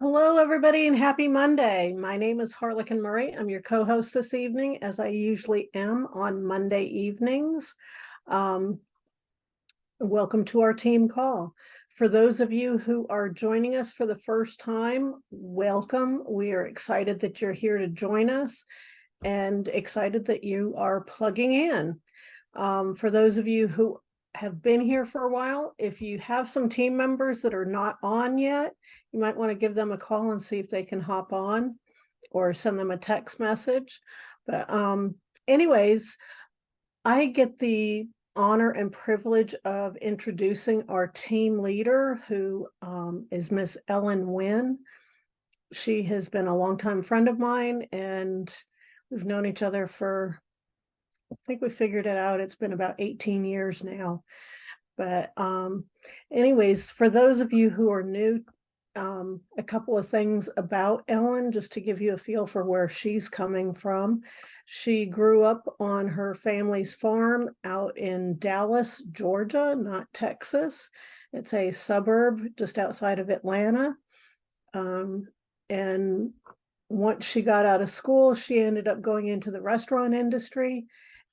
Hello, everybody, and happy Monday. My name is Harlequin Murray. I'm your co-host this evening, as I usually am on Monday evenings. Um, Welcome to our team call. For those of you who are joining us for the first time, welcome. We are excited that you're here to join us and excited that you are plugging in. For those of you who have been here for a while, if you have some team members that are not on yet, you might want to give them a call and see if they can hop on or send them a text message. But anyways, I get the honor and privilege of introducing our team leader, who is Miss Ellen Winn. She has been a longtime friend of mine, and we've known each other for, I think we figured it out, it's been about 18 years now. But anyways, for those of you who are new, a couple of things about Ellen, just to give you a feel for where she's coming from. She grew up on her family's farm out in Dallas, Georgia, not Texas. It's a suburb just outside of Atlanta. And once she got out of school, she ended up going into the restaurant industry.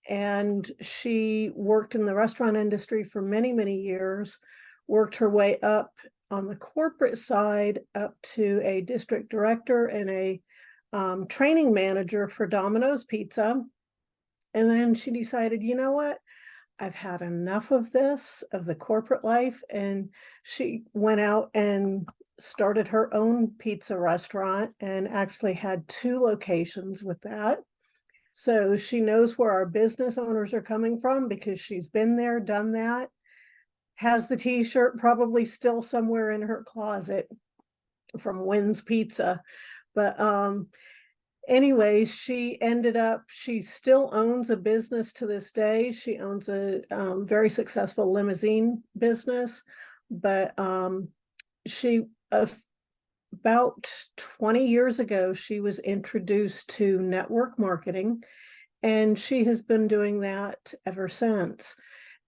And she worked in the restaurant industry for many, many years, worked her way up on the corporate side up to a district director and a training manager for Domino's Pizza. And then she decided, you know what? I've had enough of this, of the corporate life. And she went out and started her own pizza restaurant and actually had 2 locations with that. So she knows where our business owners are coming from because she's been there, done that, has the t-shirt probably still somewhere in her closet from Winn's Pizza. But anyways, she still owns a business to this day. She owns a very successful limousine business, but she about 20 years ago, she was introduced to network marketing, and she has been doing that ever since.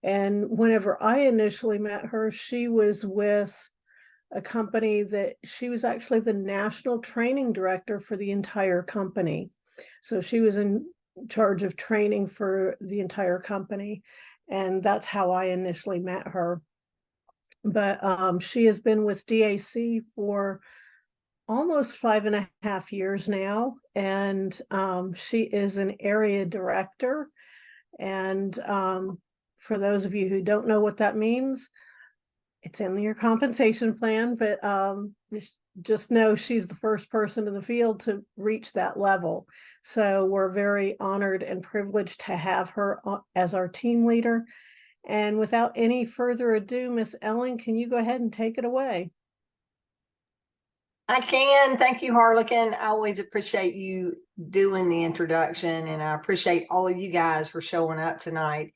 And whenever I initially met her, she was with a company that she was actually the national training director for the entire company. So she was in charge of training for the entire company. And that's how I initially met her. But she has been with DAC for almost 5.5 years now, and she is an area director. And for those of you who don't know what that means, it's in your compensation plan, but just know she's the first person in the field to reach that level. So we're very honored and privileged to have her as our team leader. And without any further ado, Miss Ellen, can you go ahead and take it away? I can. Thank you, Harlequin. I always appreciate you doing the introduction, and I appreciate all of you guys for showing up tonight.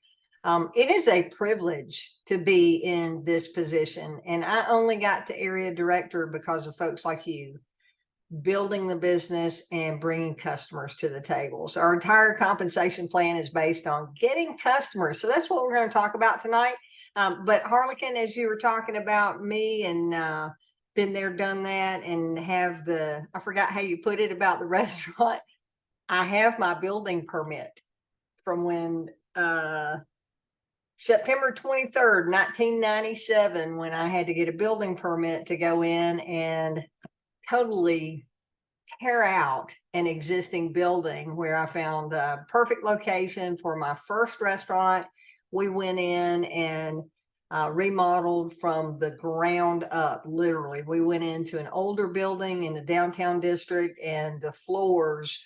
It is a privilege to be in this position, and I only got to area director because of folks like you building the business and bringing customers to the table. So our entire compensation plan is based on getting customers. So that's what we're going to talk about tonight. But Harlequin, as you were talking about me and been there, done that, and have I forgot how you put it about the restaurant. I have my building permit from when September 23rd, 1997, when I had to get a building permit to go in and totally tear out an existing building where I found a perfect location for my first restaurant. We went in and remodeled from the ground up. Literally, we went into an older building in the downtown district, and the floors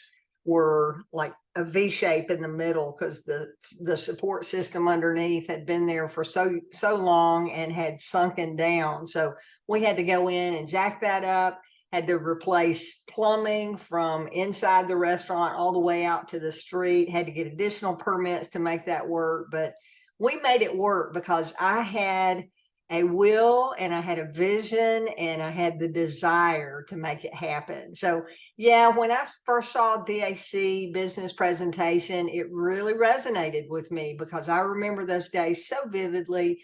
were like a V shape in the middle because the support system underneath had been there for so long and had sunken down. So we had to go in and jack that up, had to replace plumbing from inside the restaurant all the way out to the street, had to get additional permits to make that work. But we made it work because I had a will and I had a vision and I had the desire to make it happen. So yeah, when I first saw DAC business presentation, it really resonated with me because I remember those days so vividly.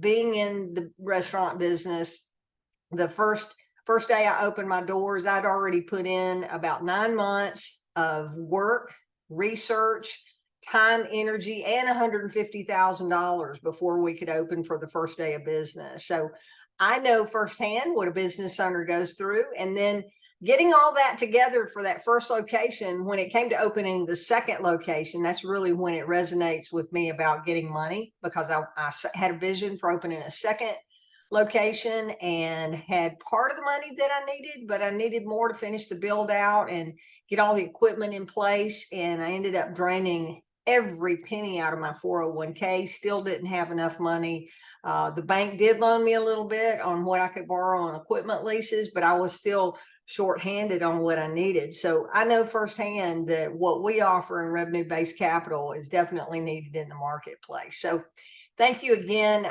Being in the restaurant business, the first First day I opened my doors, I'd already put in about 9 months of work, research, time, energy, and $150,000 before we could open for the first day of business. So I know firsthand what a business owner goes through. And then getting all that together for that first location, when it came to opening the second location, that's really when it resonates with me about getting money, because I had a vision for opening a second location and had part of the money that I needed, but I needed more to finish the build out and get all the equipment in place. And I ended up draining every penny out of my 401k, still didn't have enough money. The bank did loan me a little bit on what I could borrow on equipment leases, but I was still shorthanded on what I needed. So I know firsthand that what we offer in revenue-based capital is definitely needed in the marketplace. So thank you again.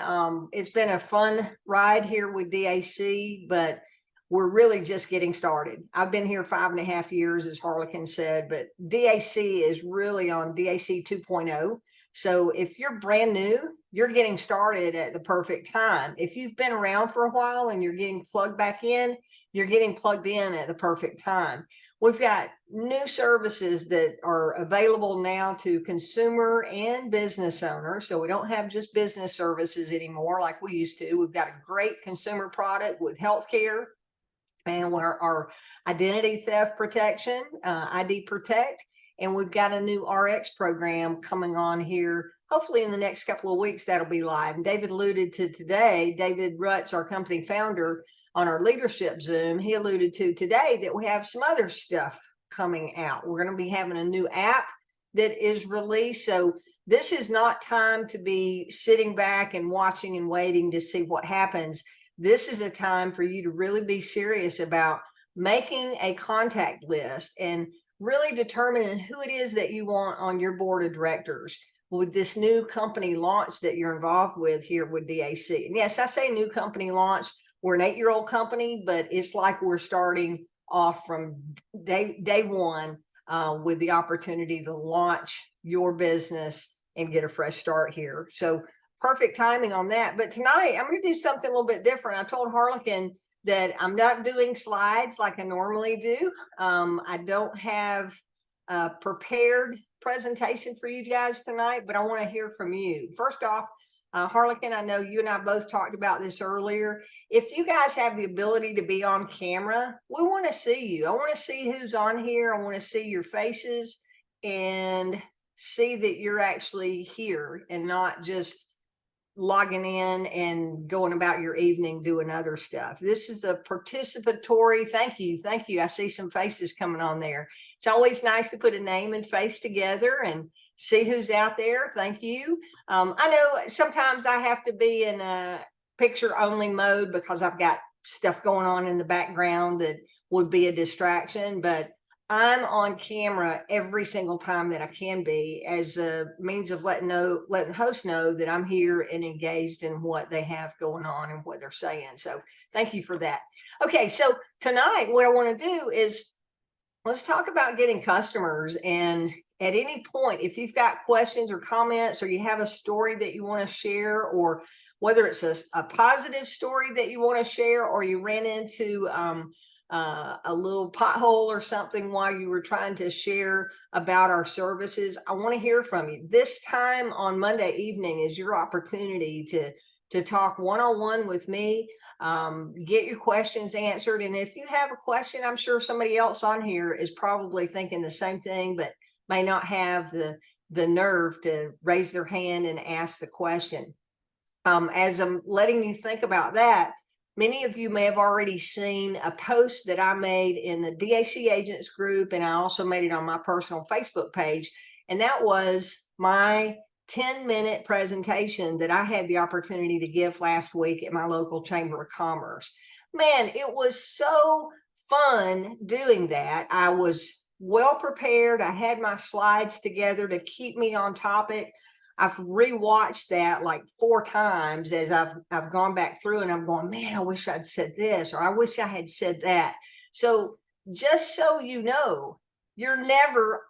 It's been a fun ride here with DAC, but we're really just getting started. I've been here 5.5 years, as Harlequin said, but DAC is really on DAC 2.0. So if you're brand new, you're getting started at the perfect time. If you've been around for a while and you're getting plugged back in, you're getting plugged in at the perfect time. We've got new services that are available now to consumer and business owners. So we don't have just business services anymore like we used to. We've got a great consumer product with healthcare and our identity theft protection, ID Protect. And we've got a new RX program coming on here. Hopefully in the next couple of weeks, that'll be live. And David alluded to today, David Rutz, our company founder, on our leadership Zoom, he alluded to today that we have some other stuff coming out. We're going to be having a new app that is released. So this is not time to be sitting back and watching and waiting to see what happens. This is a time for you to really be serious about making a contact list and really determining who it is that you want on your board of directors with this new company launch that you're involved with here with DAC. And yes, I say new company launch. We're an 8-year-old company, but it's like we're starting off from day one with the opportunity to launch your business and get a fresh start here. So perfect timing on that. But tonight I'm going to do something a little bit different. I told Harlequin that I'm not doing slides like I normally do. I don't have a prepared presentation for you guys tonight, but I want to hear from you. First off, Harlequin, I know you and I both talked about this earlier. If you guys have the ability to be on camera, we want to see you. I want to see who's on here. I want to see your faces and see that you're actually here and not just logging in and going about your evening doing other stuff. This is a participatory, thank you. I see some faces coming on there. It's always nice to put a name and face together and see who's out there. Thank you. I know sometimes I have to be in a picture only mode because I've got stuff going on in the background that would be a distraction, but I'm on camera every single time that I can be as a means of letting the host know that I'm here and engaged in what they have going on and what they're saying. So thank you for that. Okay, so tonight what I want to do is let's talk about getting customers. And at any point, if you've got questions or comments or you have a story that you want to share, or whether it's a positive story that you want to share, or you ran into a little pothole or something while you were trying to share about our services, I want to hear from you. This time on Monday evening is your opportunity to talk one-on-one with me, get your questions answered. And if you have a question, I'm sure somebody else on here is probably thinking the same thing, but may not have the nerve to raise their hand and ask the question. As I'm letting you think about that, many of you may have already seen a post that I made in the DAC agents group, and I also made it on my personal Facebook page. And that was my 10-minute presentation that I had the opportunity to give last week at my local Chamber of Commerce. Man, it was so fun doing that. I was well prepared. I had my slides together to keep me on topic. I've rewatched that like 4 times as I've gone back through, and I'm going, man, I wish I'd said this, or I wish I had said that. So just so you know, you're never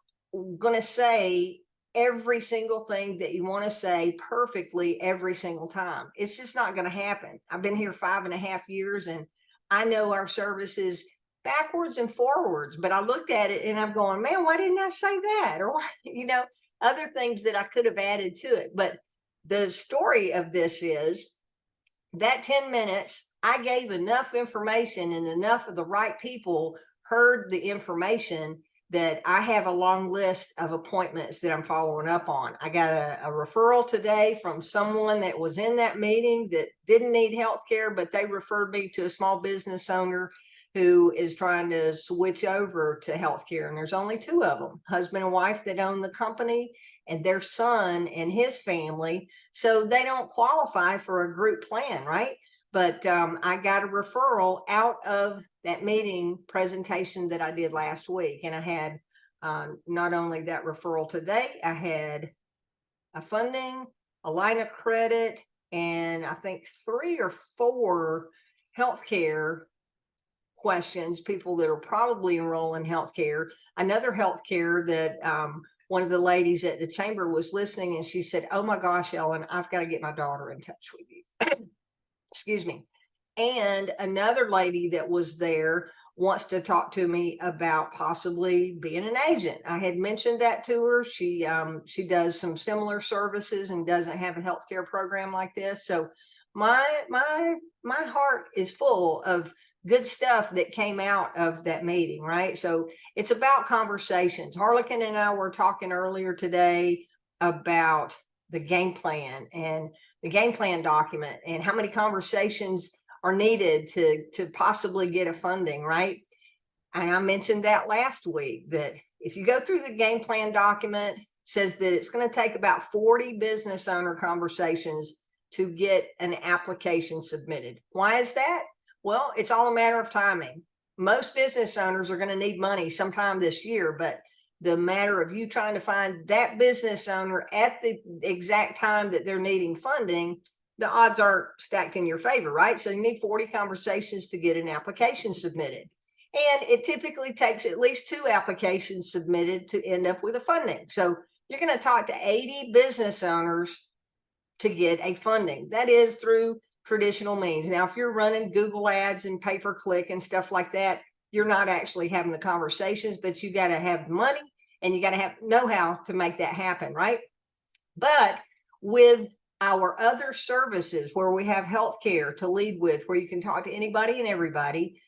going to say every single thing that you want to say perfectly every single time. It's just not going to happen. I've been here 5.5 years, and I know our services backwards and forwards, but I looked at it and I'm going, man, why didn't I say that? Or, other things that I could have added to it. But the story of this is that 10 minutes, I gave enough information and enough of the right people heard the information that I have a long list of appointments that I'm following up on. I got a referral today from someone that was in that meeting that didn't need health care, but they referred me to a small business owner who is trying to switch over to healthcare. And there's only two of them, husband and wife that own the company and their son and his family. So they don't qualify for a group plan, right? But I got a referral out of that meeting presentation that I did last week. And I had not only that referral today, I had a funding, a line of credit, and I think 3 or 4 healthcare questions, people that are probably enrolling in healthcare. Another healthcare that one of the ladies at the chamber was listening, and she said, oh my gosh, Ellen, I've got to get my daughter in touch with you. Excuse me. And another lady that was there wants to talk to me about possibly being an agent. I had mentioned that to her. She does some similar services and doesn't have a healthcare program like this. So my heart is full of good stuff that came out of that meeting, right? So it's about conversations. Harlequin and I were talking earlier today about the game plan and the game plan document and how many conversations are needed to possibly get a funding, right? And I mentioned that last week, that if you go through the game plan document, it says that it's going to take about 40 business owner conversations to get an application submitted. Why is that? Well, it's all a matter of timing. Most business owners are going to need money sometime this year, but the matter of you trying to find that business owner at the exact time that they're needing funding, the odds are stacked in your favor, right? So you need 40 conversations to get an application submitted. And it typically takes at least 2 applications submitted to end up with a funding. So you're going to talk to 80 business owners to get a funding. That is through traditional means. Now, if you're running Google ads and pay-per-click and stuff like that, you're not actually having the conversations, but you got to have money and you got to have know-how to make that happen, right? But with our other services where we have healthcare to lead with, where you can talk to anybody and everybody,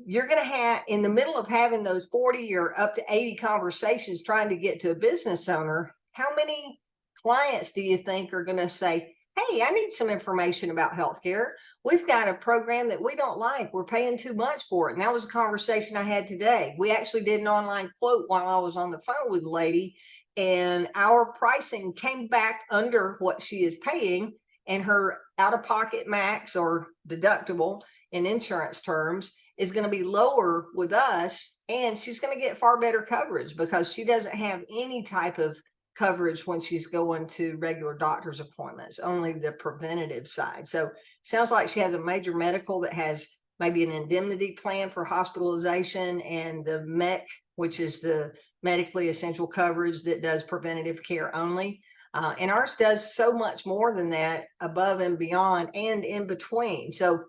you're going to have, in the middle of having those 40 or up to 80 conversations trying to get to a business owner, how many clients do you think are going to say, hey, I need some information about healthcare. We've got a program that we don't like. We're paying too much for it. And that was a conversation I had today. We actually did an online quote while I was on the phone with the lady, and our pricing came back under what she is paying, and her out-of-pocket max or deductible in insurance terms is going to be lower with us, and she's going to get far better coverage because she doesn't have any type of coverage when she's going to regular doctor's appointments, only the preventative side. So sounds like she has a major medical that has maybe an indemnity plan for hospitalization, and the MEC, which is the medically essential coverage that does preventative care only. And ours does so much more than that, above and beyond and in between. So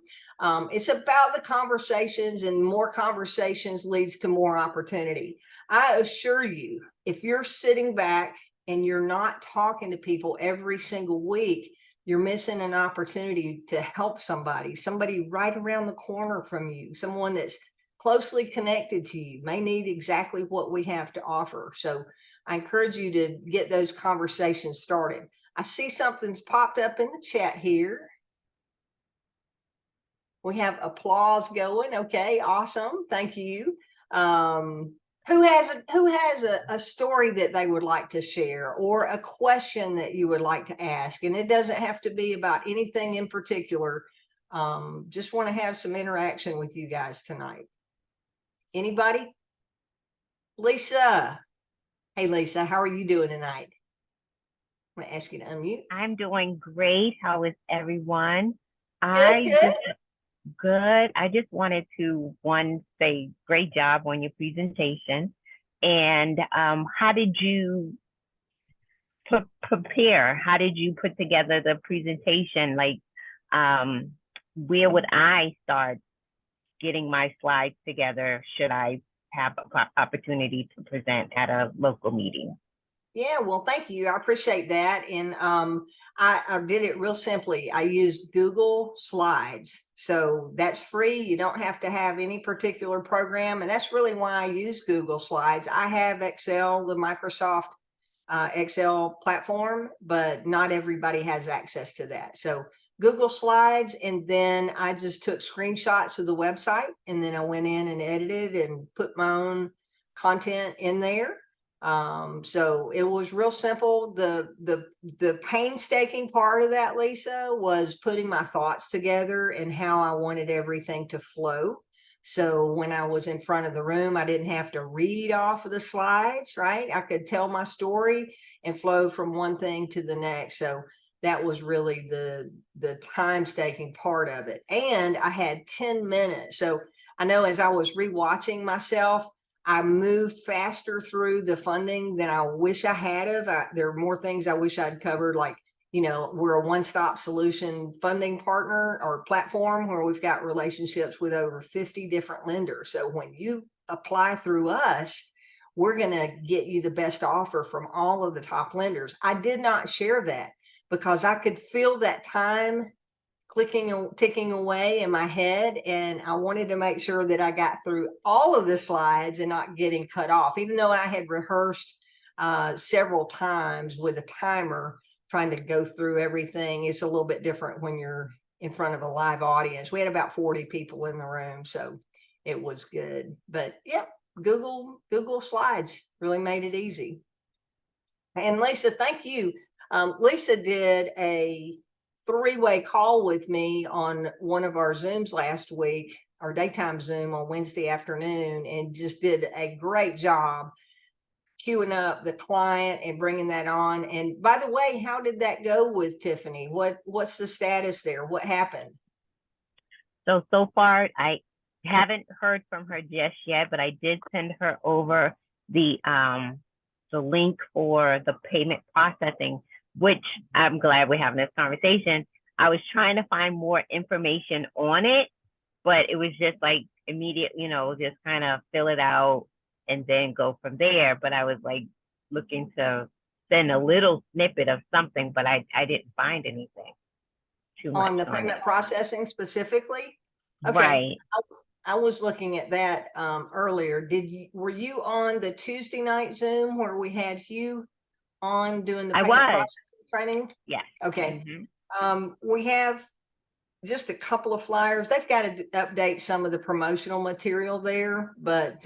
it's about the conversations, and more conversations leads to more opportunity. I assure you, if you're sitting back and you're not talking to people every single week, you're missing an opportunity to help somebody right around the corner from you, someone that's closely connected to you may need exactly what we have to offer. So I encourage you to get those conversations started. I see something's popped up in the chat here. We have applause going. Okay, awesome. Thank you. Who has a story that they would like to share, or a question that you would like to ask? And it doesn't have to be about anything in particular. Just want to have some interaction with you guys tonight. Anybody? Lisa. Hey, Lisa, how are you doing tonight? I'm going to ask you to unmute. I'm doing great. How is everyone? Good. Good. I just wanted to, say great job on your presentation. And how did you prepare? How did you put together the presentation? Like, where would I start getting my slides together should I have an opportunity to present at a local meeting. Yeah, well, thank you. I appreciate that. And I did it real simply. I used Google Slides. So that's free. You don't have to have any particular program. And that's really why I use Google Slides. I have Excel, the Microsoft Excel platform, but not everybody has access to that. So Google Slides, and then I just took screenshots of the website, and then I went in and edited and put my own content in there. So it was real simple. The painstaking part of that, Lisa, was putting my thoughts together and how I wanted everything to flow. So when I was in front of the room, I didn't have to read off of the slides, right? I could tell my story and flow from one thing to the next. So that was really the time-taking part of it. And I had 10 minutes. So I know as I was rewatching myself, I moved faster through the funding than I wish I had of. There are more things I wish I'd covered, like, we're a one-stop solution funding partner or platform where we've got relationships with over 50 different lenders. So when you apply through us, we're going to get you the best offer from all of the top lenders. I did not share that because I could feel that time ticking away in my head, and I wanted to make sure that I got through all of the slides and not getting cut off, even though I had rehearsed several times with a timer trying to go through everything. It's a little bit different when you're in front of a live audience. We had about 40 people in the room, so it was good. But yeah, Google Slides really made it easy. And Lisa, thank you. Lisa did a three-way call with me on one of our Zooms last week, our daytime Zoom on Wednesday afternoon, and just did a great job queuing up the client and bringing that on. And by the way, how did that go with Tiffany? What's the status there? What happened? So far, I haven't heard from her just yet, but I did send her over the link for the payment processing, which I'm glad we're having this conversation. I was trying to find more information on it, but it was just like immediate, just kind of fill it out and then go from there. But I was like looking to send a little snippet of something, but I didn't find anything too much On the payment processing specifically? Okay. Right. I was looking at that earlier. Were you on the Tuesday night Zoom where we had Hugh on doing the payment processing training? Yeah. Okay. Mm-hmm. We have just a couple of flyers. They've got to update some of the promotional material there, but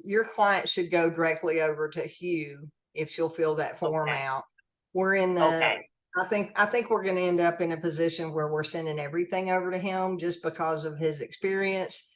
your client should go directly over to Hugh if she'll fill that form out. We're in the, I think we're going to end up in a position where we're sending everything over to him just because of his experience,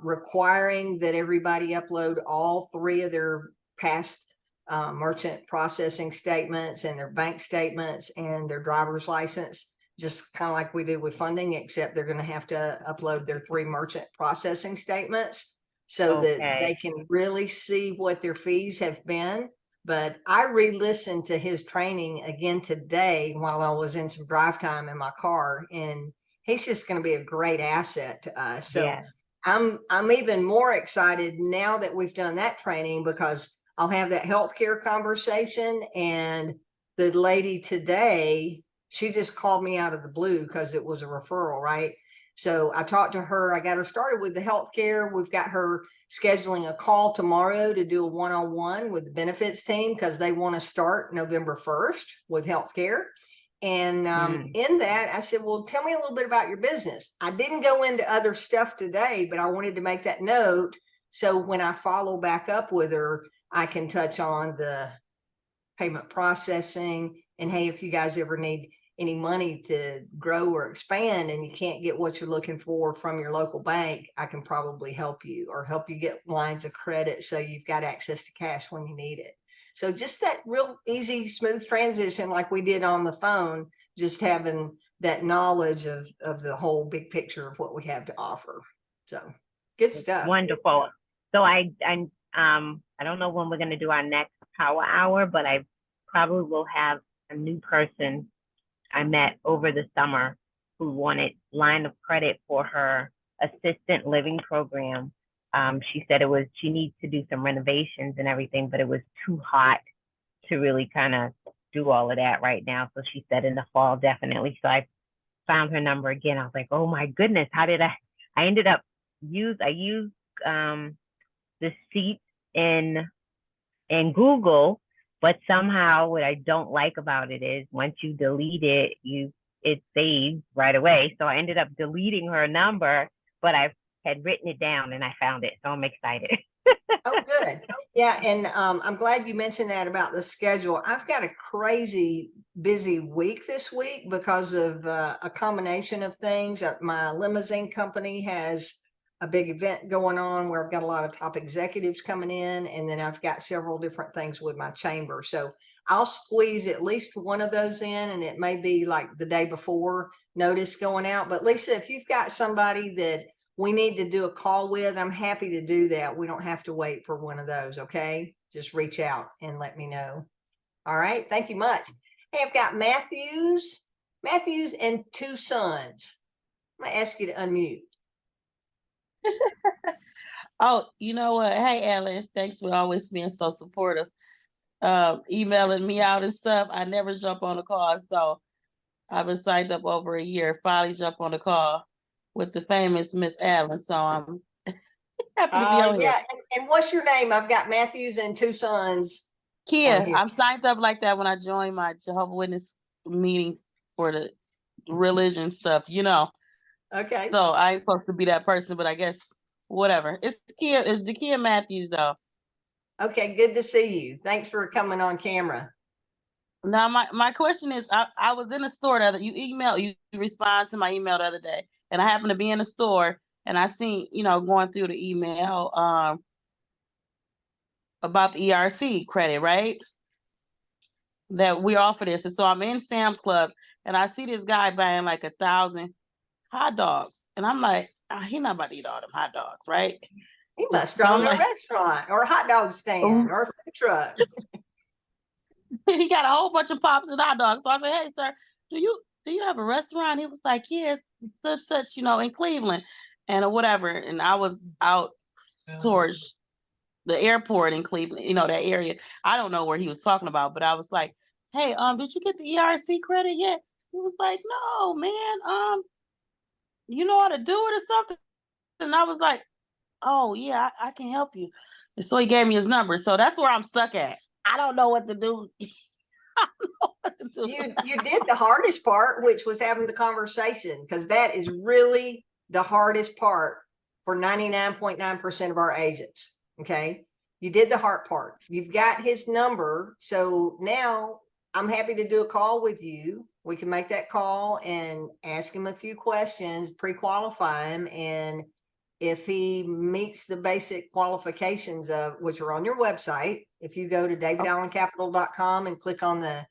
requiring that everybody upload all three of their past merchant processing statements and their bank statements and their driver's license, just kind of like we did with funding, except they're going to have to upload their 3 merchant processing statements so that they can really see what their fees have been. But I re-listened to his training again today while I was in some drive time in my car, and he's just going to be a great asset to us. So I'm even more excited now that we've done that training, because I'll have that healthcare conversation. And the lady today, she just called me out of the blue because it was a referral, right? So I talked to her. I got her started with the healthcare. We've got her scheduling a call tomorrow to do a one-on-one with the benefits team because they want to start November 1st with healthcare. And in that, I said, well, tell me a little bit about your business. I didn't go into other stuff today, but I wanted to make that note. So when I follow back up with her, I can touch on the payment processing. And hey, if you guys ever need any money to grow or expand and you can't get what you're looking for from your local bank, I can probably help you, or help you get lines of credit so you've got access to cash when you need it. So just that real easy, smooth transition like we did on the phone, just having that knowledge of the whole big picture of what we have to offer. So good stuff. Wonderful. So I don't know when we're going to do our next power hour, but I probably will have a new person I met over the summer who wanted line of credit for her assistant living program. She said she needs to do some renovations and everything, but it was too hot to really kind of do all of that right now. So she said in the fall, definitely. So I found her number again. I was like, oh my goodness, how did I ended up I used the seat in Google, but somehow what I don't like about it is once you delete it, it saves right away. So I ended up deleting her number, but I had written it down and I found it. So I'm excited. Oh, good. Yeah. And I'm glad you mentioned that about the schedule. I've got a crazy busy week this week because of a combination of things. My limousine company has a big event going on where I've got a lot of top executives coming in, and then I've got several different things with my chamber. So I'll squeeze at least one of those in, and it may be like the day before notice going out. But Lisa, if you've got somebody that we need to do a call with, I'm happy to do that. We don't have to wait for one of those. Okay. Just reach out and let me know. All right. Thank you much. Hey, I've got Matthews and two sons. I'm going to ask you to unmute. Oh, you know what? Hey, Ellen, thanks for always being so supportive. Emailing me out and stuff. I never jump on the call, so I've been signed up over a year. Finally jump on the call with the famous Miss Allen. So I'm happy to be on here. Yeah. And what's your name? I've got Matthews and two sons. Kia, I'm signed up like that when I joined my Jehovah's Witness meeting for the religion stuff, you know. Okay. So I ain't supposed to be that person, but I guess whatever. It's Kia Matthews though. Okay, good to see you. Thanks for coming on camera. Now my question is, I was in the store you responded to my email the other day, and I happened to be in the store and I seen, going through the email about the ERC credit, right? That we offer this. And so I'm in Sam's Club and I see this guy buying like 1,000 hot dogs. And I'm like, he not about to eat all them hot dogs, right? He must own a restaurant or a hot dog stand or a food truck. He got a whole bunch of pops and hot dogs. So I said, hey, sir, do you have a restaurant? He was like, yes, such, in Cleveland and whatever. And I was out towards the airport in Cleveland, that area. I don't know where he was talking about, but I was like, hey, did you get the ERC credit yet? He was like, no, man, you know how to do it or something? And I was like, oh yeah, I can help you. And so he gave me his number. So that's where I'm stuck at. I don't know what to do. I don't know what to do. You did the hardest part, which was having the conversation, because that is really the hardest part for 99.9% of our agents. Okay. You did the hard part. You've got his number. So now I'm happy to do a call with you. We can make that call and ask him a few questions, pre-qualify him. And if he meets the basic qualifications of which are on your website, if you go to davidallencapital.com and click on the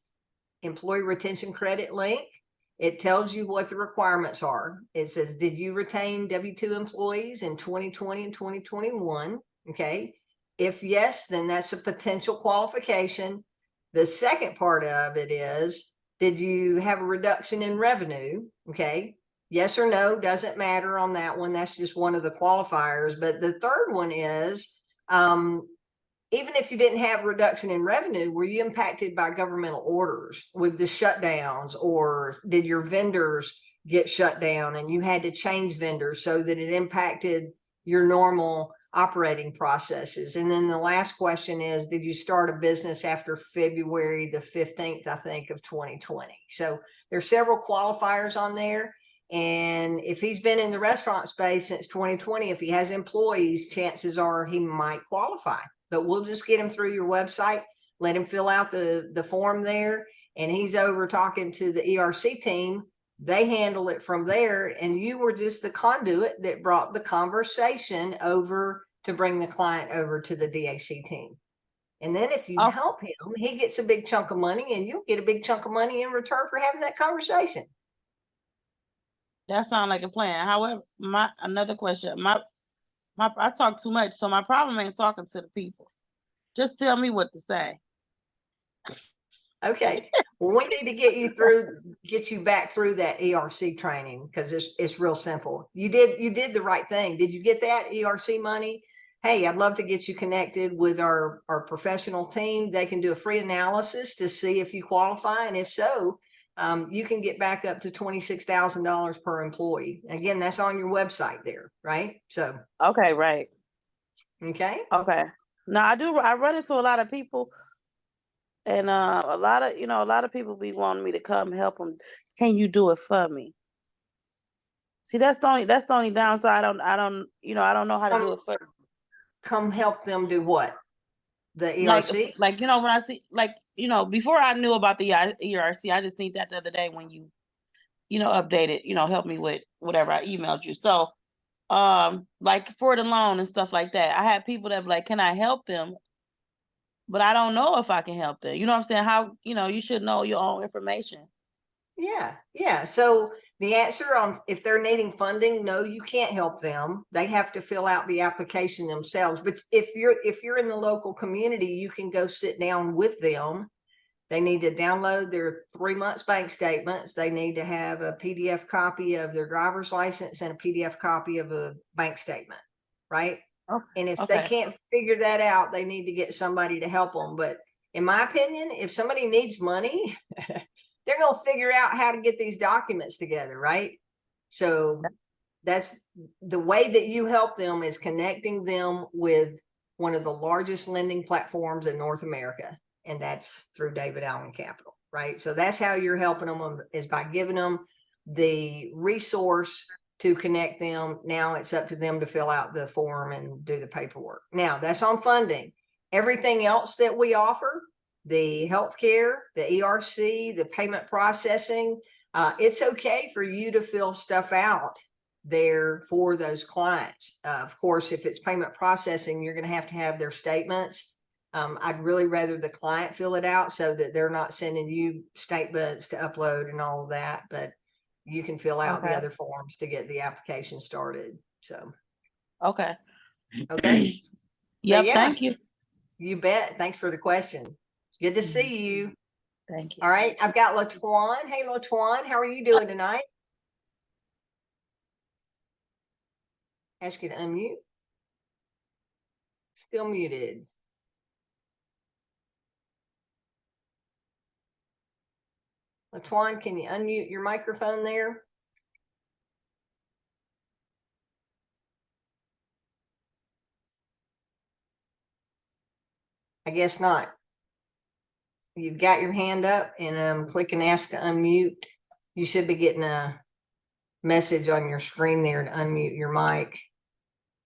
employee retention credit link, it tells you what the requirements are. It says, did you retain W-2 employees in 2020 and 2021? Okay. If yes, then that's a potential qualification. The second part of it is, did you have a reduction in revenue? Okay. Yes or no, doesn't matter on that one. That's just one of the qualifiers. But the third one is, even if you didn't have reduction in revenue, were you impacted by governmental orders with the shutdowns, or did your vendors get shut down and you had to change vendors so that it impacted your normal operating processes? And then the last question is, did you start a business after February the 15th, I think, of 2020? So there's several qualifiers on there. And if he's been in the restaurant space since 2020, if he has employees, chances are he might qualify. But we'll just get him through your website, let him fill out the form there, and he's over talking to the ERC team. They handle it from there, and you were just the conduit that brought the conversation over to bring the client over to the DAC team. And then if you help him, he gets a big chunk of money, and you'll get a big chunk of money in return for having that conversation. That sounds like a plan. However, another question, I talk too much, so my problem ain't talking to the people. Just tell me what to say. Okay. Well, we need to get you back through that ERC training because it's real simple. You did the right thing. Did you get that ERC money? Hey, I'd love to get you connected with our professional team. They can do a free analysis to see if you qualify. And if so, you can get back up to $26,000 per employee. Again, that's on your website there, right? So, Okay, right. okay. Okay. Now I run into a lot of people, and a lot of people be wanting me to come help them. Can you do it for me? See, that's the only downside. I don't know how to do it for them. Come help them do what? The Like ERC? when I see, before I knew about the ERC, I just seen that the other day when you updated, help me with whatever I emailed you. So, like for the loan and stuff like that, I had people that be like, can I help them? But I don't know if I can help them. You know what I'm saying? How, you should know your own information. Yeah. So the answer on if they're needing funding, no, you can't help them. They have to fill out the application themselves. But if you're in the local community, you can go sit down with them. They need to download their 3 months bank statements. They need to have a PDF copy of their driver's license and a PDF copy of a bank statement, right? Oh, And if they okay. can't figure that out, they need to get somebody to help them. But in my opinion, if somebody needs money, they're going to figure out how to get these documents together, right? So that's the way that you help them is connecting them with one of the largest lending platforms in North America. And that's through David Allen Capital, right? So that's how you're helping them is by giving them the resource to connect them. Now it's up to them to fill out the form and do the paperwork. Now that's on funding. Everything else that we offer, the healthcare, the ERC, the payment processing, it's okay for you to fill stuff out there for those clients. Of course, if it's payment processing, you're going to have their statements. I'd really rather the client fill it out so that they're not sending you statements to upload and all of that, but you can fill out the other forms to get the application started. So, Okay. Yeah, Thank you. You bet. Thanks for the question. Good to see you. Thank you. All right. I've got LaTwan. Hey, LaTwan, how are you doing tonight? Ask you to unmute. Still muted. LaTwan, can you unmute your microphone there? I guess not. You've got your hand up and click and ask to unmute. You should be getting a message on your screen there to unmute your mic.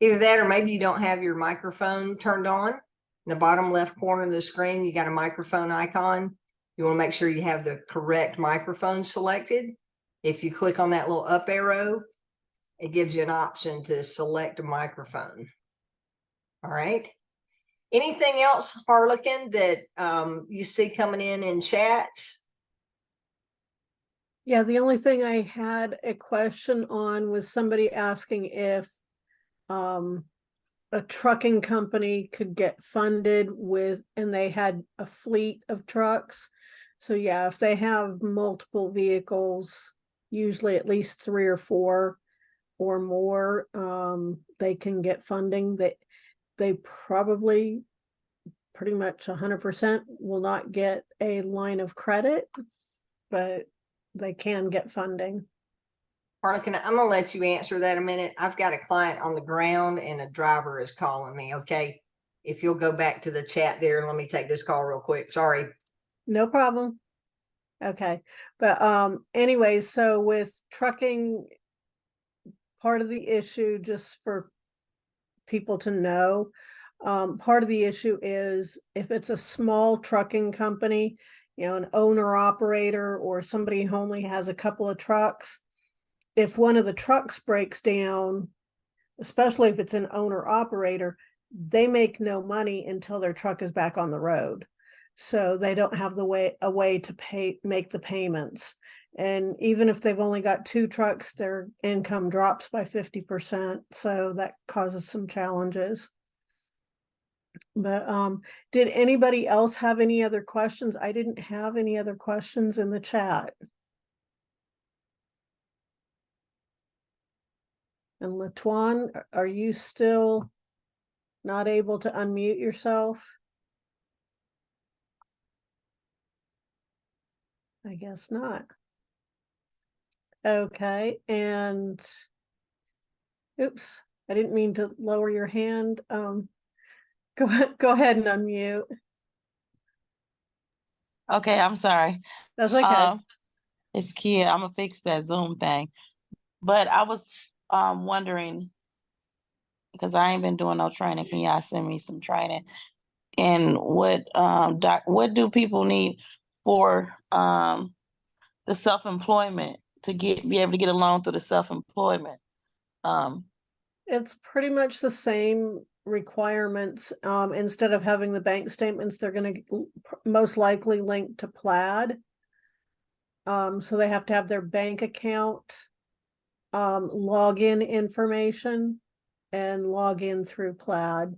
Either that or maybe you don't have your microphone turned on. In the bottom left corner of the screen, you got a microphone icon. You want to make sure you have the correct microphone selected. If you click on that little up arrow, it gives you an option to select a microphone. All right. Anything else, Harlequin, that you see coming in chats? Yeah, the only thing I had a question on was somebody asking if a trucking company could get funded with, and they had a fleet of trucks. So yeah, if they have multiple vehicles, usually at least 3 or 4 or more, they can get funding. They probably pretty much 100% will not get a line of credit, but they can get funding. Harlequin, I'm gonna let you answer that a minute. I've got a client on the ground and a driver is calling me. Okay. If you'll go back to the chat there, let me take this call real quick. Sorry. No problem. Okay. But anyways, so with trucking, part of the issue, just for people to know, part of the issue is if it's a small trucking company, an owner operator or somebody who only has a couple of trucks, if one of the trucks breaks down, especially if it's an owner operator, they make no money until their truck is back on the road. So they don't have a way to make the payments. And even if they've only got 2 trucks, their income drops by 50%. So that causes some challenges. But did anybody else have any other questions? I didn't have any other questions in the chat. And Latuan, are you still not able to unmute yourself? I guess not. Okay, and oops, I didn't mean to lower your hand. Go ahead and unmute. Okay, I'm sorry. That's okay. It's Kia. I'm gonna fix that Zoom thing. But I was wondering, because I ain't been doing no training, can y'all send me some training? And what what do people need for the self-employment to be able to get a loan through the self-employment? It's pretty much the same requirements. Instead of having the bank statements, they're going to most likely link to Plaid. So they have to have their bank account, login information, and log in through Plaid.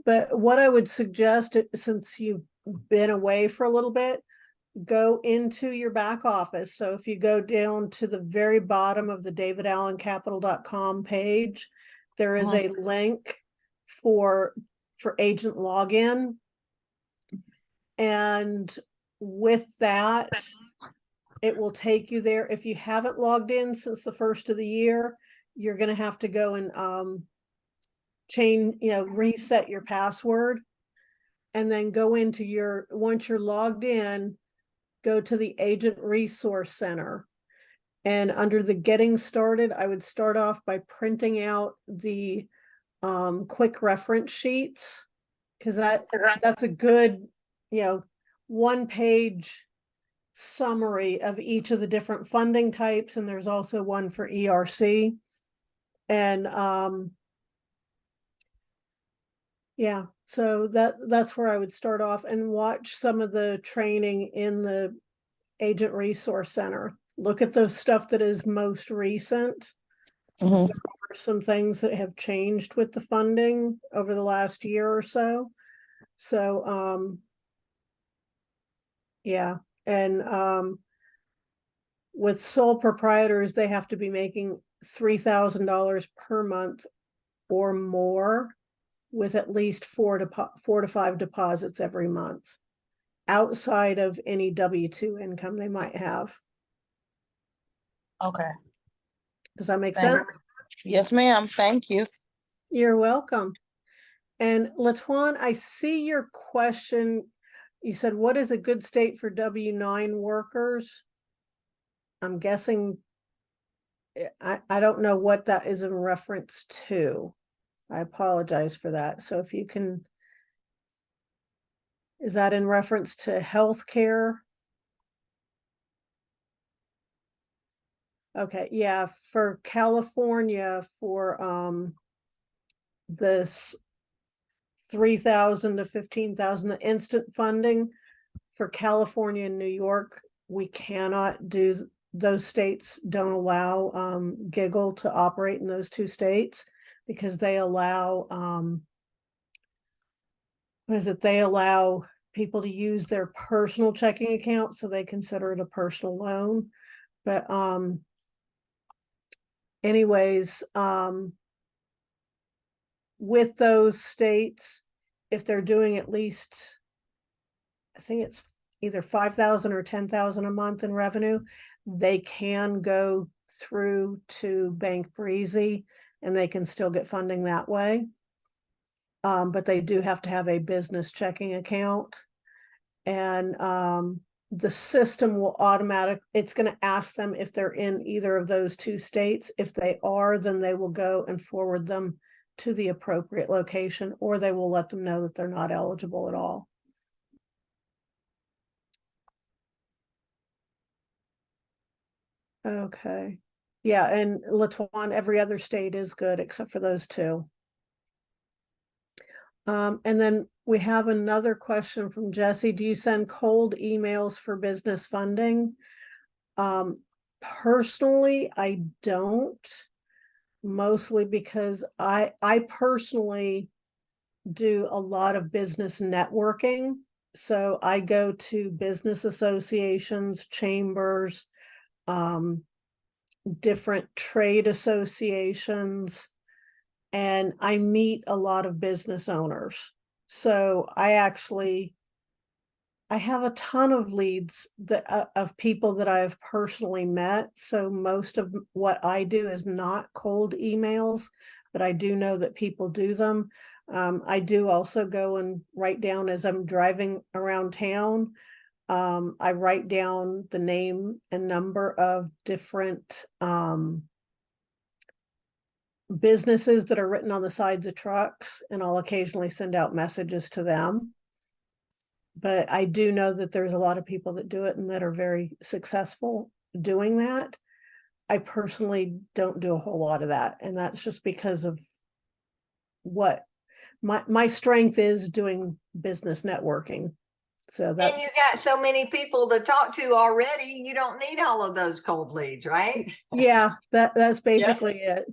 But what I would suggest, since you've been away for a little bit, go into your back office. So if you go down to the very bottom of the davidallencapital.com page, there is a link for agent login. And with that, it will take you there. If you haven't logged in since the first of the year, you're going to have to go and reset your password, and then go into once you're logged in, go to the Agent Resource Center. And under the Getting Started, I would start off by printing out the quick reference sheets, because that's a good, 1-page summary of each of the different funding types. And there's also one for ERC. And yeah, so that's where I would start off and watch some of the training in the Agent Resource Center. Look at the stuff that is most recent. There are some things that have changed with the funding over the last year or so. So yeah, and with sole proprietors, they have to be making $3,000 per month or more, with at least 4 to 5 deposits every month, outside of any W-2 income they might have. Okay. Does that make sense? Yes, ma'am. Thank you. You're welcome. And Latuan, I see your question. You said, what is a good state for W-9 workers? I'm guessing, I don't know what that is in reference to. I apologize for that. So if you can, is that in reference to healthcare? Okay, yeah, for California, for this 3,000 to 15,000, the instant funding for California and New York, we cannot do. Those states don't allow Giggle to operate in those 2 states, because they allow they allow people to use their personal checking account, so they consider it a personal loan. But anyways, with those states, if they're doing at least, I think it's either 5,000 or 10,000 a month in revenue, they can go through to Bank Breezy and they can still get funding that way. But they do have to have a business checking account, and the system will it's going to ask them if they're in either of those 2 states. If they are, then they will go and forward them to the appropriate location, or they will let them know that they're not eligible at all. Okay. Yeah, and Latuan, every other state is good except for those 2. And then we have another question from Jesse. Do you send cold emails for business funding? Personally, I don't, mostly because I personally do a lot of business networking. So I go to business associations, chambers, different trade associations, and I meet a lot of business owners. So I have a ton of leads that of people that I have personally met. So most of what I do is not cold emails, but I do know that people do them. I do also go and write down as I'm driving around town. I write down the name and number of different businesses that are written on the sides of trucks, and I'll occasionally send out messages to them. But I do know that there's a lot of people that do it and that are very successful doing that. I personally don't do a whole lot of that, and that's just because of what my strength is, doing business networking. So And that's you got so many people to talk to already, you don't need all of those cold leads, right? yeah, that's basically it.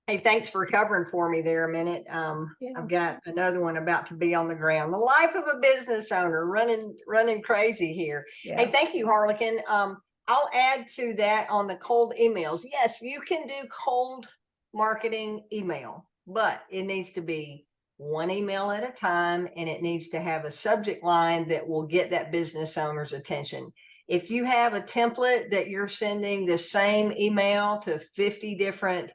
Hey, thanks for covering for me there a minute. Yeah. I've got another one about to be on the ground. The life of a business owner, running crazy here. Yeah. Hey, thank you, Harlequin. I'll add to that on the cold emails. Yes, you can do cold marketing email, but it needs to be one email at a time, and it needs to have a subject line that will get that business owner's attention. If you have a template that you're sending the same email to 50 different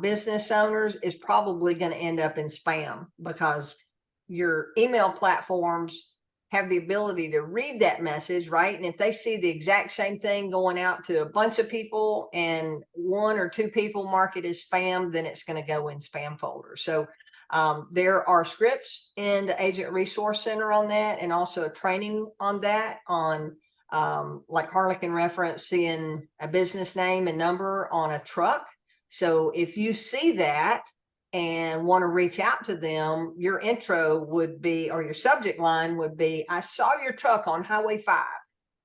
business owners, is probably going to end up in spam, because your email platforms have the ability to read that message, right? And if they see the exact same thing going out to a bunch of people and one or two people mark it as spam, then it's going to go in spam folder. So there are scripts in the Agent Resource Center on that, and also a training on that, on like Harlequin reference, seeing a business name and number on a truck. So if you see that and want to reach out to them, your intro would be, or your subject line would be, I saw your truck on Highway 5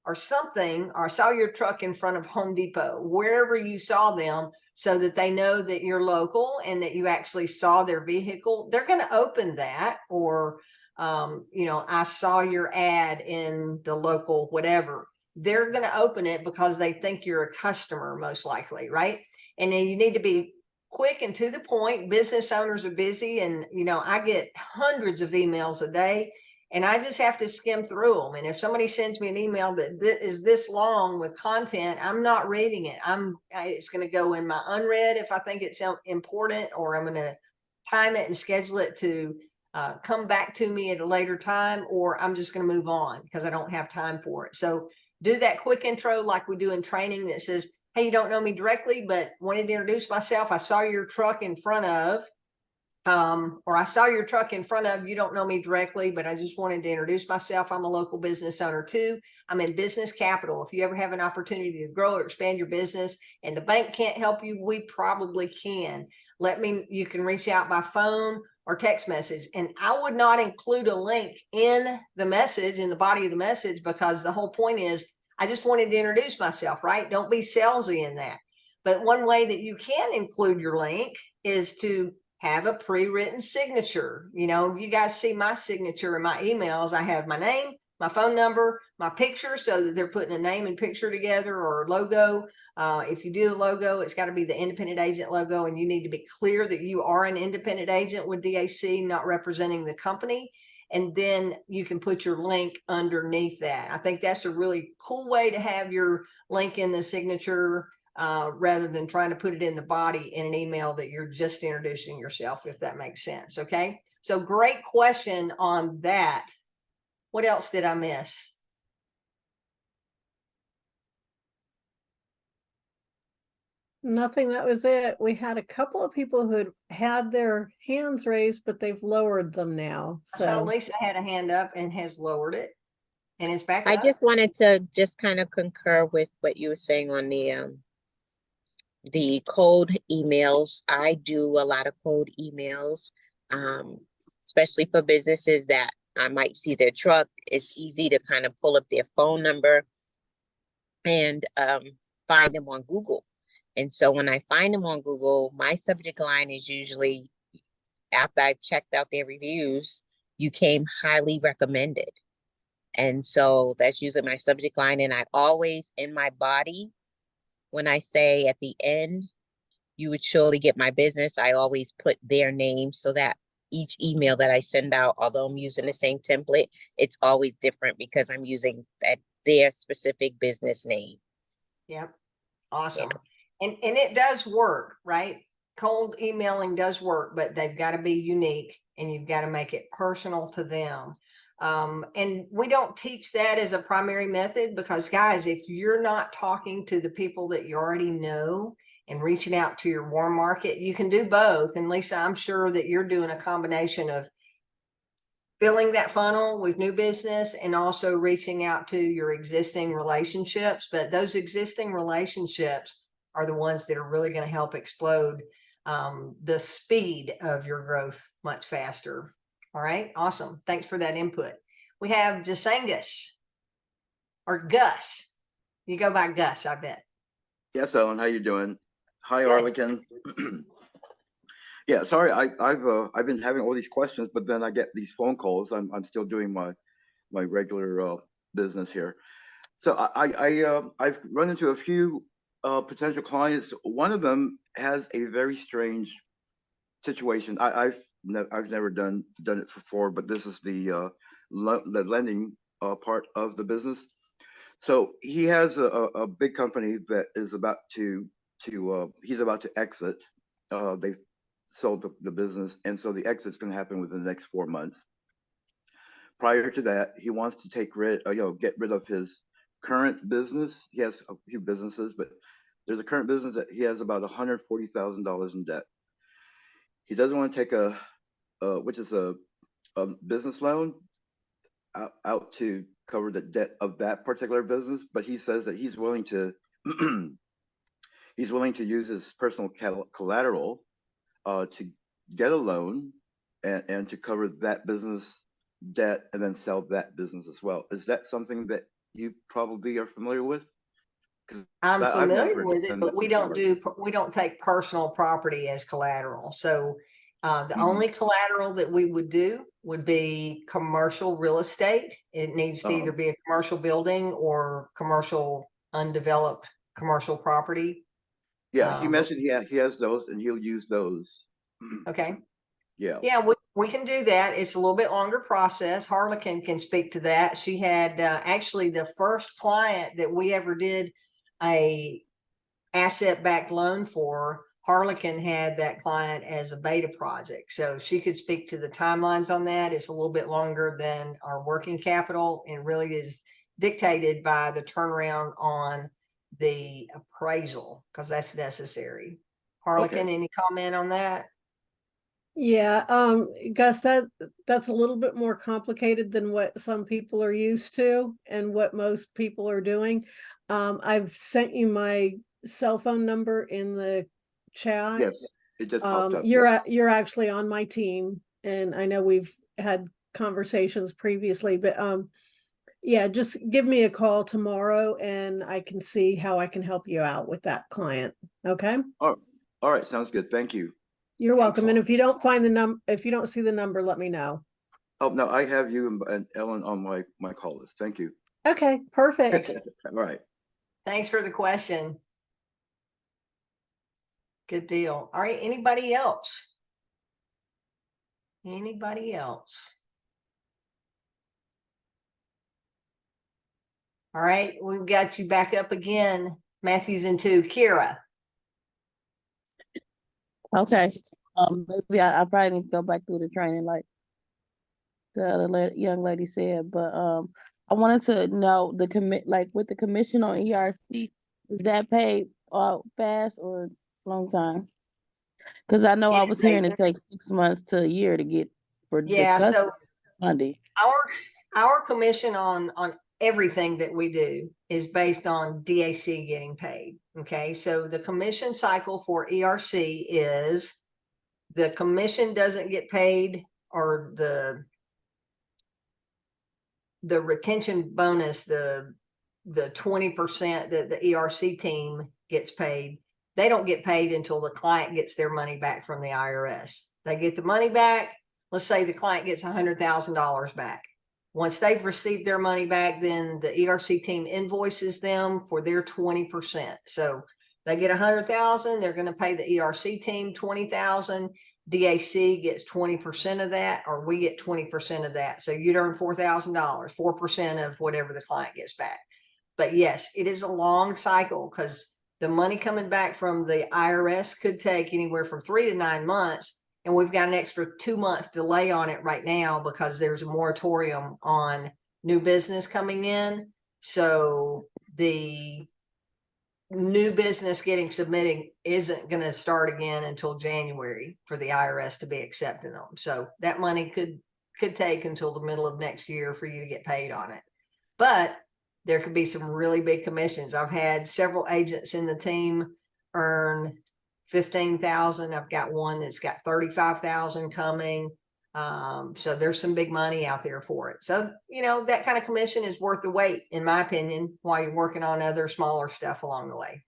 or something, or I saw your truck in front of Home Depot, wherever you saw them, so that they know that you're local and that you actually saw their vehicle. They're going to open that. Or, I saw your ad in the local, whatever. They're going to open it because they think you're a customer, most likely, right? And then you need to be quick and to the point. Business owners are busy, and I get hundreds of emails a day, and I just have to skim through them. And if somebody sends me an email that is this long with content, I'm not reading it. It's going to go in my unread if I think it's important, or I'm going to time it and schedule it to come back to me at a later time, or I'm just going to move on because I don't have time for it. So do that quick intro like we do in training that says, hey, you don't know me directly, but wanted to introduce myself. I saw your truck in front of, or I saw your truck in front of, you don't know me directly, but I just wanted to introduce myself. I'm a local business owner too. I'm in business capital. If you ever have an opportunity to grow or expand your business and the bank can't help you, we probably can. You can reach out by phone or text message. And I would not include a link in the message, in the body of the message, because the whole point is, I just wanted to introduce myself, right? Don't be salesy in that. But one way that you can include your link is to have a pre-written signature. You guys see my signature in my emails. I have my name, my phone number, my picture, so that they're putting a name and picture together, or a logo. If you do a logo, it's got to be the independent agent logo, and you need to be clear that you are an independent agent with DAC, not representing the company. And then you can put your link underneath that. I think that's a really cool way to have your link in the signature, rather than trying to put it in the body in an email that you're just introducing yourself, if that makes sense. Okay. So great question on that. What else did I miss? Nothing, that was it. We had a couple of people who had their hands raised, but they've lowered them now. I saw So Lisa had a hand up and has lowered it, and it's back I up. just wanted to just kind of concur with what you were saying on the cold emails. I do a lot of cold emails, especially for businesses that I might see their truck. It's easy to kind of pull up their phone number and find them on Google. And so when I find them on Google, my subject line is usually after I checked out their reviews, you came highly recommended. And so that's usually my subject line. And I always, in my body, when I say at the end, you would surely get my business, I always put their name so that each email that I send out, although I'm using the same template, it's always different because I'm using their specific business name. Yep. Awesome. And it does work, right? Cold emailing does work, but they've got to be unique and you've got to make it personal to them. And we don't teach that as a primary method because, guys, if you're not talking to the people that you already know and reaching out to your warm market, you can do both. And Lisa, I'm sure that you're doing a combination of filling that funnel with new business and also reaching out to your existing relationships. But those existing relationships are the ones that are really going to help explode the speed of your growth much faster. All right. Awesome. Thanks for that input. We have Jasangus or Gus. You go by Gus, I bet. Yes, Ellen, how you doing? Hi, Good. Arlington. Yeah, sorry, I've been having all these questions, but then I get these phone calls. I'm still doing my regular business here. So I've run into a few potential clients. One of them has a very strange situation. I've never done it before, but this is the lending part of the business. So he has a big company that is about to he's about to exit. They sold the business, and so the exit's going to happen within the next 4 months. Prior to that, he wants to get rid of his current business. He has a few businesses, but there's a current business that he has about $140,000 in debt. He doesn't want to take a business loan out to cover the debt of that particular business, but he says that he's willing to use his personal collateral to get a loan and to cover that business debt and then sell that business as well. Is that something that you probably are familiar with? I'm I've familiar never with it, done but that we before. we don't take personal property as collateral. So the Mhm. only collateral that we would do would be commercial real estate. It needs to either be a commercial building or commercial undeveloped commercial property. Yeah, he mentioned he has those and he'll use those. Okay. Yeah. Yeah, we can do that. It's a little bit longer process. Harlequin can speak to that. She had actually the first client that we ever did a asset-backed loan for. Harlequin had that client as a beta project. So she could speak to the timelines on that. It's a little bit longer than our working capital and really is dictated by the turnaround on the appraisal because that's necessary. Harlequin, Okay. any comment on that? Yeah, Gus, that's a little bit more complicated than what some people are used to and what most people are doing. I've sent you my cell phone number in the chat. Yes, it just popped up. Yes. You're actually on my team, and I know we've had conversations previously, but yeah, just give me a call tomorrow and I can see how I can help you out with that client. Okay? All right, sounds good. Thank you. You're welcome. And Excellent. if you don't find if you don't see the number, let me know. Oh no, I have you and Ellen on my call list. Thank you. Okay, perfect. All right. Thanks for the question. Good deal. All right. Anybody else? Anybody else? All right. We've got you back up again. Matthew's in 2. Kira. Okay. Maybe I probably need to go back through the training like the other young lady said, but I wanted to know like with the commission on ERC, is that paid fast or long time? Because I know I was hearing it takes 6 months to a year to get for the Yeah, so customer Monday. our commission on everything that we do is based on DAC getting paid. Okay, so the commission cycle for ERC is the commission doesn't get paid, or the retention bonus, the 20% that the ERC team gets paid, they don't get paid until the client gets their money back from the IRS. They get the money back. Let's say the client gets $100,000 back. Once they've received their money back, then the ERC team invoices them for their 20%. So they get 100,000, they're going to pay the ERC team 20,000. DAC gets 20% of that, or we get 20% of that. So you'd earn $4,000, 4% of whatever the client gets back. But yes, it is a long cycle because the money coming back from the IRS could take anywhere from 3 to 9 months. And we've got an extra 2-month delay on it right now because there's a moratorium on new business coming in. So the new business getting submitted isn't going to start again until January for the IRS to be accepting them. So that money could take until the middle of next year for you to get paid on it. But there could be some really big commissions. I've had several agents in the team earn 15,000. I've got one that's got 35,000 coming. So there's some big money out there for it. So, you know, that kind of commission is worth the wait, in my opinion, while you're working on other smaller stuff along the way.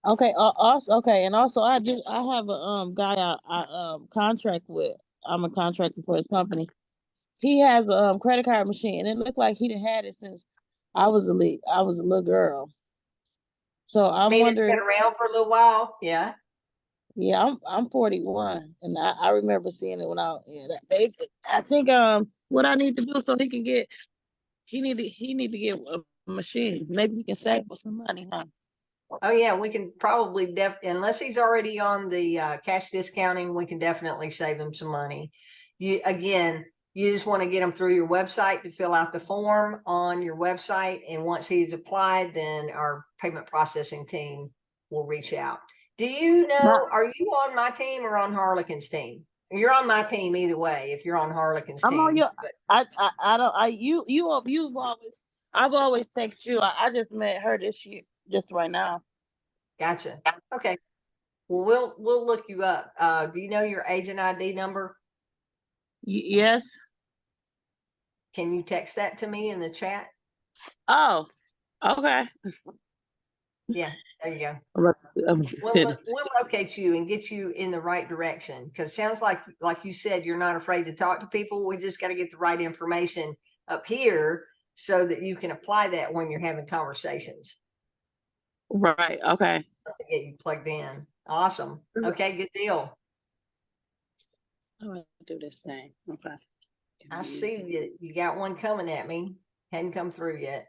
Okay. And also I have a guy I contract with. I'm a contractor for his company. He has a credit card machine, and it looked like he'd had it since I was a little girl. So I I'm mean, wondering. it's been around for a little while. Yeah. Yeah, I'm 41, and I remember seeing it when I think what I need to do so he need to get a machine. Maybe we can save for some money, huh? Oh yeah, we can probably unless he's already on the cash discounting, we can definitely save him some money. You just want to get him through your website to fill out the form on your website, and once he's applied, then our payment processing team will reach out. Do you know, are you on my team or on Harlequin's team? You're on my team either way, if you're on Harlequin's I'm team. on your. You've always. I've always texted you. I just met her this year, just right now. Gotcha. Okay. Well, we'll look you up. Do you know your agent ID number? Yes. Can you text that to me in the chat? Oh, okay. Yeah, there you go. We'll We'll locate you and get you in the right direction, because it sounds like you said, you're not afraid to talk to people. We just got to get the right information up here so that you can apply that when you're having conversations. Right. Okay. To get you plugged in. Awesome. Okay, good deal. I'm gonna do this thing. Okay. I see you got one coming at me. Hadn't come through yet.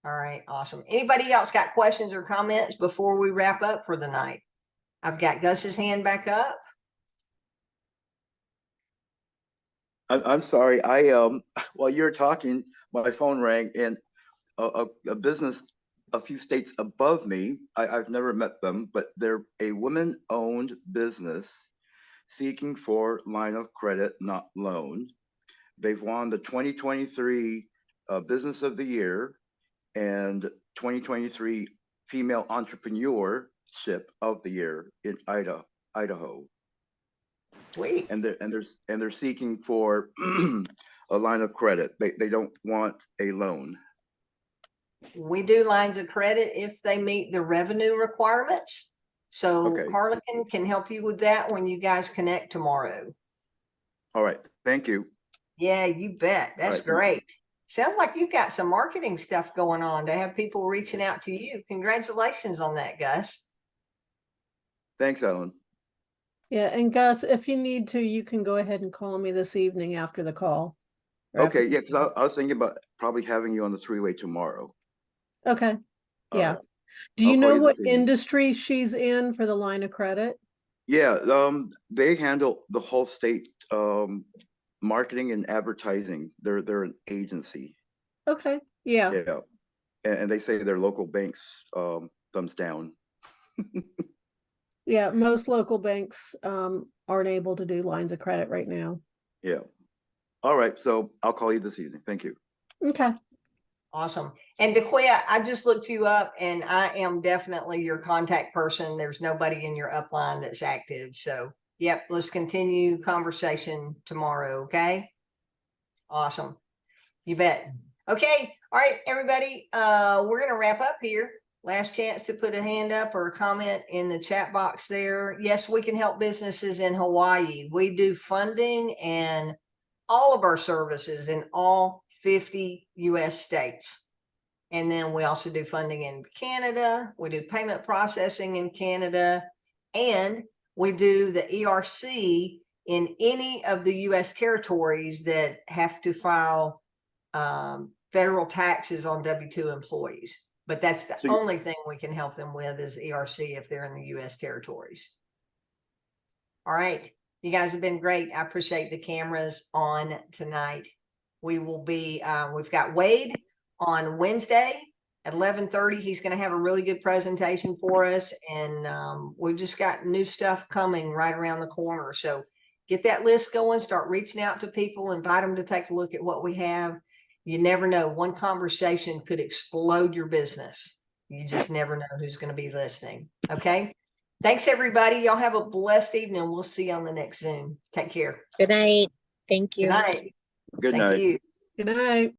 All right, awesome. Anybody else got questions or comments before we wrap up for the night? I've got Gus's hand back up. I'm sorry. While you're talking, my phone rang, and a business a few states above me, I've never met them, but they're a woman-owned business seeking for line of credit, not loan. They've won the 2023 Business of the Year and 2023 Female Entrepreneurship of the Year in Idaho. Sweet. And they're seeking for a line of credit. They don't want a loan. We do lines of credit if they meet the revenue requirements. So Okay. Harlequin can help you with that when you guys connect tomorrow. All right. Thank you. Yeah, you bet. That's Right. great. Sounds like you've got some marketing stuff going on to have people reaching out to you. Congratulations on that, Gus. Thanks, Ellen. Yeah, and Gus, if you need to, you can go ahead and call me this evening after the call. Okay. Yeah, because I was thinking about probably having you on the three-way tomorrow. Okay. All Yeah. right. Do you I'll call know you what this evening. industry she's in for the line of credit? Yeah. They handle the whole state marketing and advertising. They're an agency. Okay. Yeah. Yeah. And they say their local banks thumbs down. Yeah. Most local banks aren't able to do lines of credit right now. Yeah. All right. So I'll call you this evening. Thank you. Okay. Awesome. And DeQuia, I just looked you up, and I am definitely your contact person. There's nobody in your upline that's active. So, yep, let's continue conversation tomorrow. Okay. Awesome. You bet. Okay. All right, everybody. We're going to wrap up here. Last chance to put a hand up or a comment in the chat box there. Yes, we can help businesses in Hawaii. We do funding and all of our services in all 50 US states. And then we also do funding in Canada. We do payment processing in Canada. And we do the ERC in any of the US territories that have to file federal taxes on W-2 employees. But that's the So you- only thing we can help them with is ERC if they're in the US territories. All right. You guys have been great. I appreciate the cameras on tonight. We will be, we've got Wade on Wednesday at 11:30. He's going to have a really good presentation for us. And we've just got new stuff coming right around the corner. So get that list going, start reaching out to people, invite them to take a look at what we have. You never know. One conversation could explode your business. You just never know who's going to be listening. Okay. Thanks, everybody. Y'all have a blessed evening. We'll see you on the next Zoom. Take care. Good night. Thank you. Good night. Good Thank night. you. Good night.